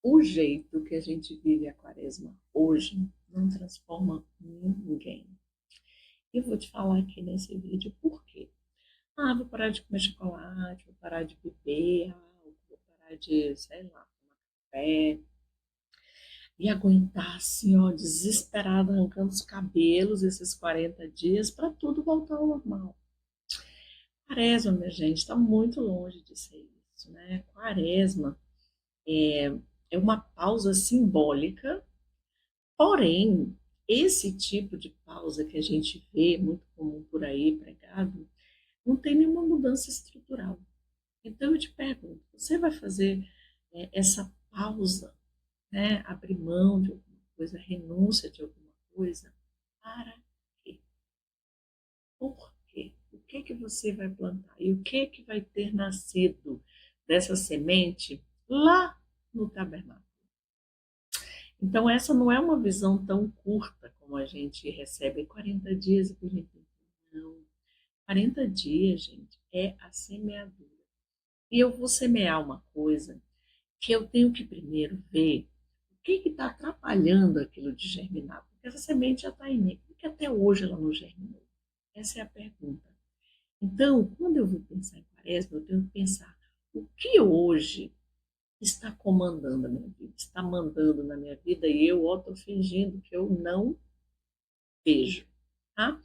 O jeito que a gente vive a quaresma hoje não transforma ninguém. Eu vou te falar aqui nesse vídeo por quê. Vou parar de comer chocolate, vou parar de beber, vou parar de, sei lá, tomar café. E aguentar assim, ó, desesperada, arrancando os cabelos esses 40 dias para tudo voltar ao normal. Quaresma, minha gente, está muito longe de ser isso, né? Quaresma é uma pausa simbólica. Porém, esse tipo de pausa que a gente vê, muito comum por aí pregado, não tem nenhuma mudança estrutural. Então eu te pergunto, você vai fazer essa pausa, né, abrir mão de alguma coisa, renúncia de alguma coisa, para quê? Por quê? O que que você vai plantar? E o que que vai ter nascido dessa semente lá no tabernáculo? Então, essa não é uma visão tão curta como a gente recebe 40 dias e que a gente não. 40 dias, gente, é a semeadura. E eu vou semear uma coisa que eu tenho que primeiro ver o que está atrapalhando aquilo de germinar. Porque essa semente já está em mim. Por que até hoje ela não germinou? Essa é a pergunta. Então, quando eu vou pensar em quaresma, eu tenho que pensar o que hoje está comandando a minha vida, está mandando na minha vida e eu estou fingindo que eu não vejo. Tá?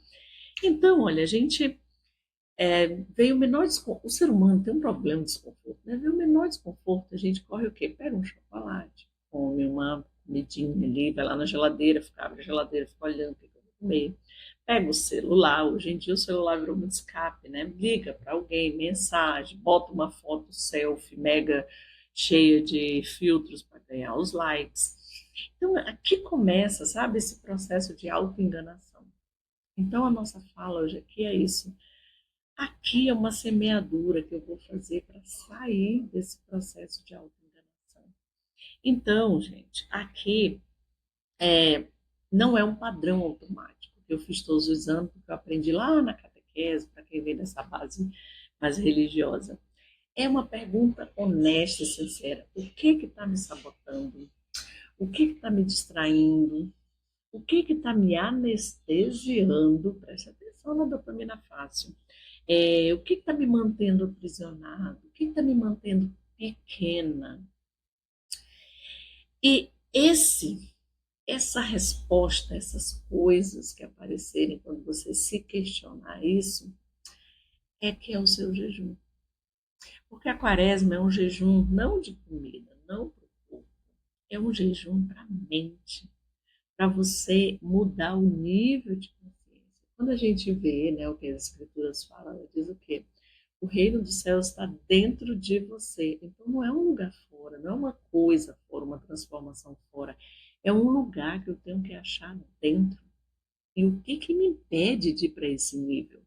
Então, olha, a gente veio o menor desconforto. O ser humano tem um problema de desconforto, né? Veio o menor desconforto, a gente corre o quê? Pega um chocolate, come uma comidinha ali, vai lá na geladeira, fica, abre a geladeira, fica olhando o que eu vou comer. Pega o celular, hoje em dia o celular virou um escape, né? Liga para alguém, mensagem, bota uma foto selfie mega cheia de filtros para ganhar os likes. Então, aqui começa, sabe, esse processo de autoenganação. Então, a nossa fala hoje aqui é isso. Aqui é uma semeadura que eu vou fazer para sair desse processo de autoenganação. Então, gente, aqui não é um padrão automático que eu fiz todos os anos, porque eu aprendi lá na catequese, para quem vem dessa base mais religiosa. É uma pergunta honesta e sincera. O que está me sabotando? O que está me distraindo? O que está me anestesiando? Preste atenção na dopamina fácil. O que está me mantendo aprisionado? O que está me mantendo pequena? E essa resposta, essas coisas que aparecerem quando você se questionar isso, é que é o seu jejum. Porque a quaresma é um jejum não de comida, não para o corpo, é um jejum para a mente, para você mudar o nível de consciência. Quando a gente vê, né, o que as escrituras falam, ela diz o quê? O reino dos céus está dentro de você. Então não é um lugar fora, não é uma coisa fora, uma transformação fora. É um lugar que eu tenho que achar dentro. E o que, que me impede de ir para esse nível?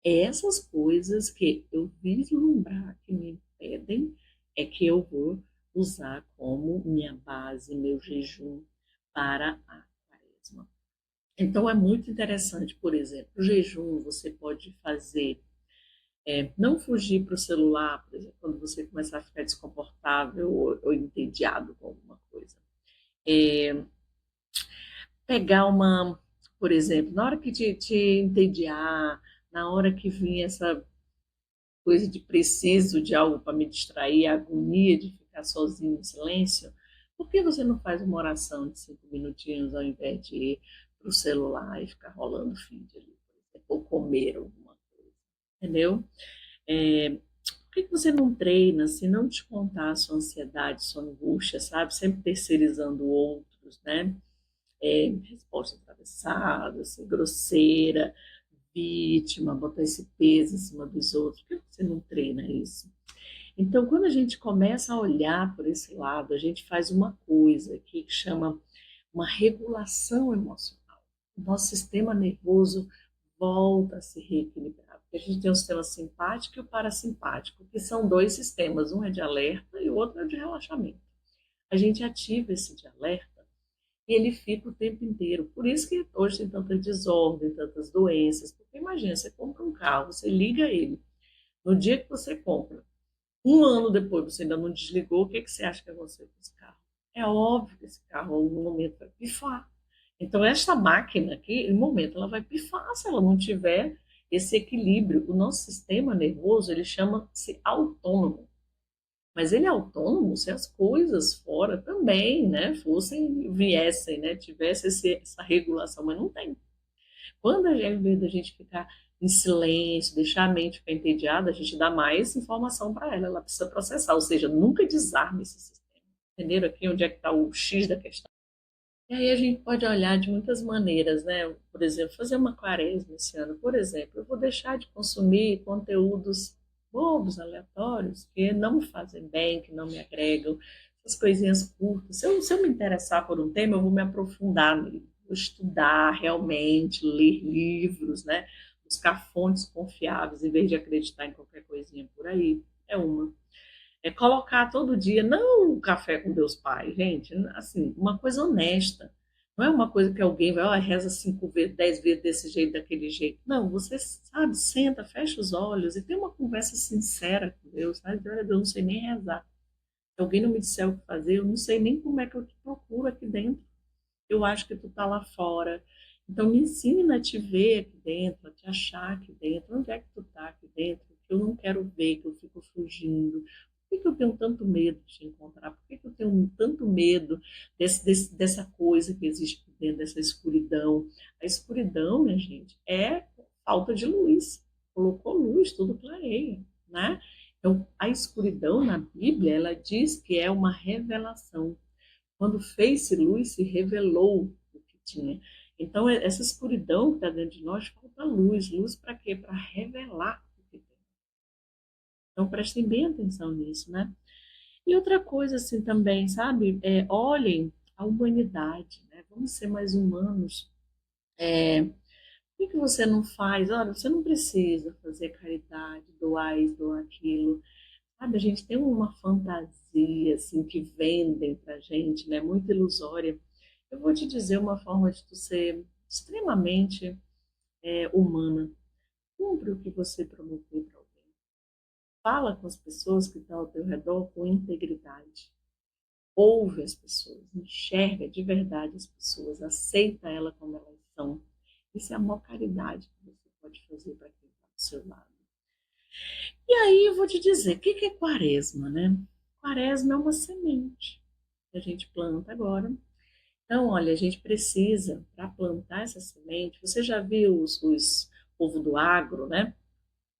É essas coisas que eu vislumbrar que me impedem, é que eu vou usar como minha base, meu jejum para a quaresma. Então é muito interessante, por exemplo, o jejum você pode fazer não fugir para o celular, por exemplo, quando você começar a ficar desconfortável ou entediado com alguma coisa. É, pegar uma, por exemplo, na hora que te entediar, na hora que vinha essa coisa de preciso de algo para me distrair, a agonia de ficar sozinho no silêncio, por que você não faz uma oração de 5 minutinhos ao invés de ir para o celular e ficar rolando feed ali, por exemplo, ou comer alguma coisa, entendeu? Por que você não treina se não te contar a sua ansiedade, sua angústia, sabe? Sempre terceirizando outros, né? Resposta atravessada, assim, grosseira, vítima, botar esse peso em cima dos outros. Por que você não treina isso? Então, quando a gente começa a olhar por esse lado, a gente faz uma coisa aqui que chama uma regulação emocional. O nosso sistema nervoso volta a se reequilibrar. Porque a gente tem o sistema simpático e o parasimpático, que são dois sistemas, um é de alerta e o outro é de relaxamento. A gente ativa esse de alerta e ele fica o tempo inteiro. Por isso que hoje tem tanta desordem, tantas doenças. Porque imagina, você compra um carro, você liga ele. No dia que você compra, um ano depois você ainda não desligou, o que, que você acha que aconteceu com esse carro? É óbvio que esse carro, em algum momento, vai pifar. Então, esta máquina aqui, em um momento, ela vai pifar se ela não tiver esse equilíbrio. O nosso sistema nervoso, ele chama-se autônomo. Mas ele é autônomo se as coisas fora também, né, fossem, viessem, né, tivesse essa regulação, mas não tem. Quando a gente, ao invés da gente ficar em silêncio, deixar a mente ficar entediada, a gente dá mais informação para ela, ela precisa processar, ou seja, nunca desarme esse sistema. Entenderam aqui onde é que está o X da questão? E aí a gente pode olhar de muitas maneiras, né? Por exemplo, fazer uma quaresma esse ano. Por exemplo, eu vou deixar de consumir conteúdos bobos, aleatórios, que não me fazem bem, que não me agregam, essas coisinhas curtas. Se eu me interessar por um tema, eu vou me aprofundar nele, vou estudar realmente, ler livros, né? Buscar fontes confiáveis, em vez de acreditar em qualquer coisinha por aí. É uma. É colocar todo dia, não o café com Deus Pai, gente, assim, uma coisa honesta. Não é uma coisa que alguém vai, ó, reza 5 vezes, 10 vezes desse jeito, daquele jeito. Não, você sabe, senta, fecha os olhos e tem uma conversa sincera com Deus, sabe? Olha, Deus, eu não sei nem rezar. Se alguém não me disser o que fazer, eu não sei nem como é que eu te procuro aqui dentro. Eu acho que tu tá lá fora. Então me ensina a te ver aqui dentro, a te achar aqui dentro. Onde é que tu tá aqui dentro? Que eu não quero ver, que eu fico fugindo. Por que eu tenho tanto medo de te encontrar? Por que eu tenho tanto medo dessa coisa que existe aqui dentro, dessa escuridão? A escuridão, minha gente, é falta de luz. Colocou luz, tudo clareia, né? Então, a escuridão na Bíblia, ela diz que é uma revelação. Quando fez-se luz, se revelou o que tinha. Então, essa escuridão que está dentro de nós, falta luz. Luz para quê? Para revelar o que tem. Então, prestem bem atenção nisso, né? E outra coisa, assim, também, sabe? Olhem a humanidade, né? Vamos ser mais humanos. Por que você não faz? Olha, você não precisa fazer caridade, doar isso, doar aquilo. Sabe, a gente tem uma fantasia, assim, que vendem pra gente, né? Muito ilusória. Eu vou te dizer uma forma de tu ser extremamente humana. Cumpre o que você prometeu para alguém. Fala com as pessoas que estão ao teu redor com integridade. Ouve as pessoas, enxerga de verdade as pessoas, aceita elas como elas são. Isso é a maior caridade que você pode fazer para quem está do seu lado. E aí eu vou te dizer, o que é quaresma, né? Quaresma é uma semente que a gente planta agora. Então, olha, a gente precisa, para plantar essa semente, você já viu os povo do agro, né?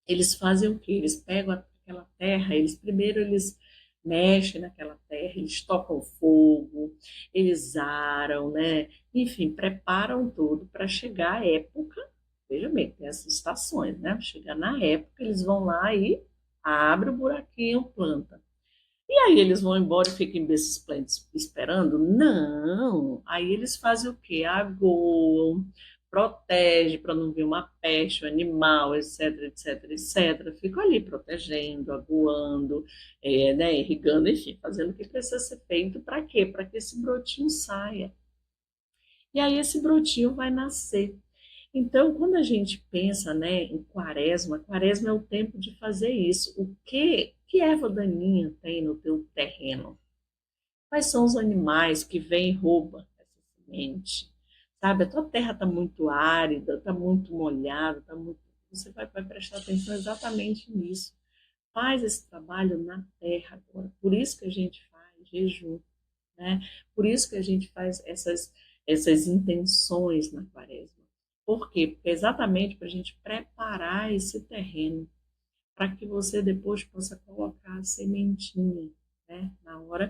Eles fazem o quê? Eles pegam aquela terra, eles mexem naquela terra, eles tocam fogo, eles aram, né? Enfim, preparam tudo para chegar a época, veja bem, tem essas estações, né? Chegar na época, eles vão lá e abrem o buraquinho, planta. E aí eles vão embora e ficam desses plants esperando? Não. Aí eles fazem o quê? Aguam, protege para não vir uma peste, um animal, etc, etc, etc. Ficam ali protegendo, aguando, né, irrigando, enfim, fazendo o que precisa ser feito. Para quê? Para que esse brotinho saia. E aí esse brotinho vai nascer. Então, quando a gente pensa, né, em quaresma, quaresma é o tempo de fazer isso. Que erva daninha tem no teu terreno? Quais são os animais que vêm e roubam essa semente? Sabe, a tua terra está muito árida, está muito molhada, você vai prestar atenção exatamente nisso. Faz esse trabalho na terra agora. Por isso que a gente faz jejum, né? Por isso que a gente faz essas intenções na quaresma. Por quê? Porque é exatamente para a gente preparar esse terreno para que você depois possa colocar a sementinha, né? Na hora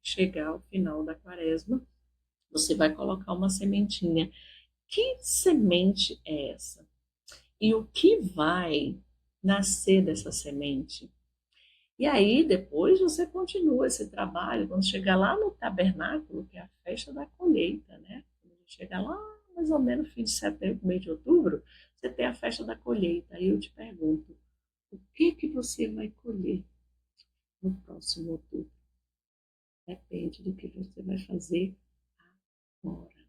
que chegar ao final da quaresma, você vai colocar uma sementinha. Que semente é essa? E o que vai nascer dessa semente? E aí, depois você continua esse trabalho, quando chegar lá no tabernáculo, que é a festa da colheita, né? Quando chegar lá, mais ou menos, fim de setembro, mês de outubro, você tem a festa da colheita. Aí eu te pergunto, o que você vai colher no próximo outubro? Depende do que você vai fazer agora.